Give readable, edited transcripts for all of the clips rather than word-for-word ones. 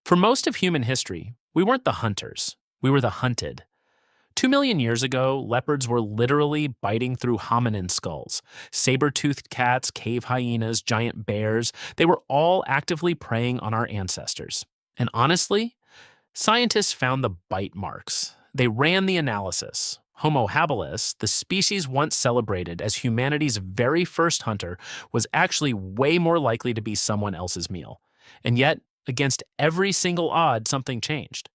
For most of human history, we weren't the hunters, we were the hunted. 2 million years ago, leopards were literally biting through hominin skulls. Saber-toothed cats, cave hyenas, giant bears, they were all actively preying on our ancestors. And honestly, scientists found the bite marks. They ran the analysis. Homo habilis, the species once celebrated as humanity's very first hunter, was actually way more likely to be someone else's meal. And yet, against every single odd, something changed.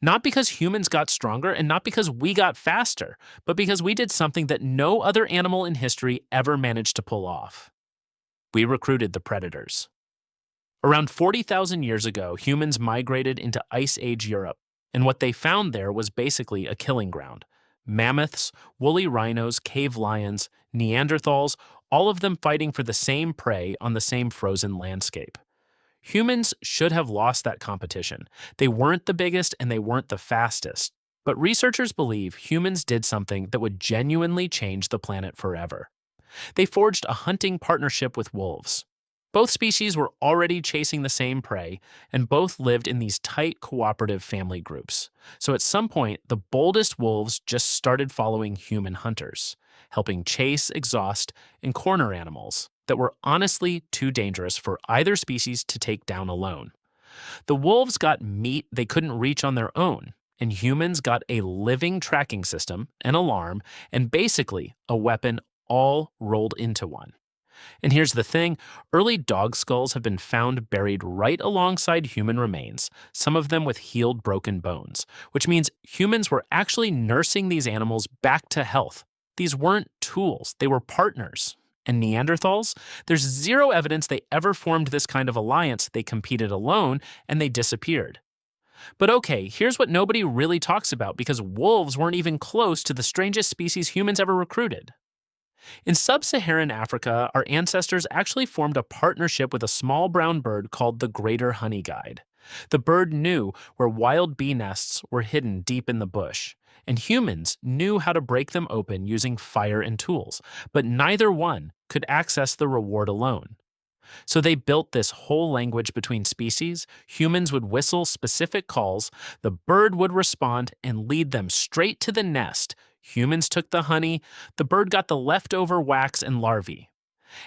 Not because humans got stronger and not because we got faster, but because we did something that no other animal in history ever managed to pull off. We recruited the predators. Around 40,000 years ago, humans migrated into Ice Age Europe, and what they found there was basically a killing ground. Mammoths, woolly rhinos, cave lions, Neanderthals, all of them fighting for the same prey on the same frozen landscape. Humans should have lost that competition. They weren't the biggest and they weren't the fastest. But researchers believe humans did something that would genuinely change the planet forever. They forged a hunting partnership with wolves. Both species were already chasing the same prey, and both lived in these tight cooperative family groups. So at some point, the boldest wolves just started following human hunters, helping chase, exhaust, and corner animals that were honestly too dangerous for either species to take down alone. The wolves got meat they couldn't reach on their own, and humans got a living tracking system, an alarm, and basically a weapon all rolled into one. And here's the thing, early dog skulls have been found buried right alongside human remains, some of them with healed broken bones, which means humans were actually nursing these animals back to health. These weren't tools, they were partners. And Neanderthals? There's zero evidence they ever formed this kind of alliance. They competed alone and they disappeared. But okay, here's what nobody really talks about because wolves weren't even close to the strangest species humans ever recruited. In sub-Saharan Africa, our ancestors actually formed a partnership with a small brown bird called the greater honeyguide. The bird knew where wild bee nests were hidden deep in the bush, and humans knew how to break them open using fire and tools, but neither one could access the reward alone. So they built this whole language between species. Humans would whistle specific calls, the bird would respond and lead them straight to the nest. Humans took the honey, the bird got the leftover wax and larvae.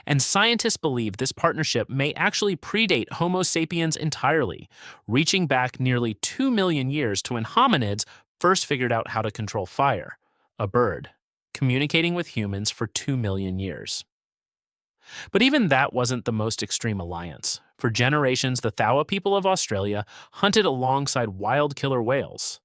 And scientists believe this partnership may actually predate Homo sapiens entirely, reaching back nearly 2 million years to when hominids first figured out how to control fire, a bird, communicating with humans for 2 million years. But even that wasn't the most extreme alliance. For generations, the Thaua people of Australia hunted alongside wild killer whales.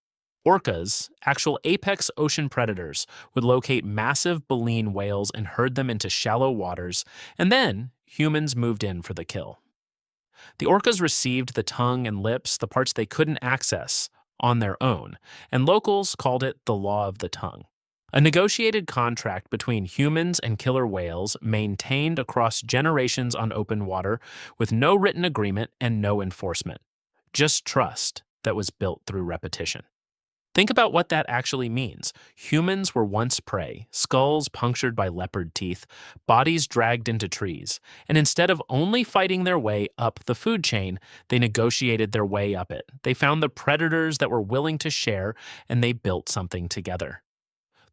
Orcas, actual apex ocean predators, would locate massive baleen whales and herd them into shallow waters, and then humans moved in for the kill. The orcas received the tongue and lips, the parts they couldn't access, on their own, and locals called it the law of the tongue. A negotiated contract between humans and killer whales maintained across generations on open water with no written agreement and no enforcement. Just trust that was built through repetition. Think about what that actually means. Humans were once prey, skulls punctured by leopard teeth, bodies dragged into trees, and instead of only fighting their way up the food chain, they negotiated their way up it. They found the predators that were willing to share, and they built something together.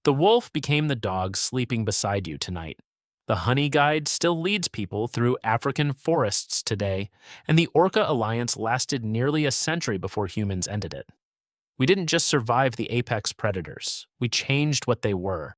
The wolf became the dog sleeping beside you tonight. The honeyguide still leads people through African forests today, and the orca alliance lasted nearly a century before humans ended it. We didn't just survive the apex predators, we changed what they were.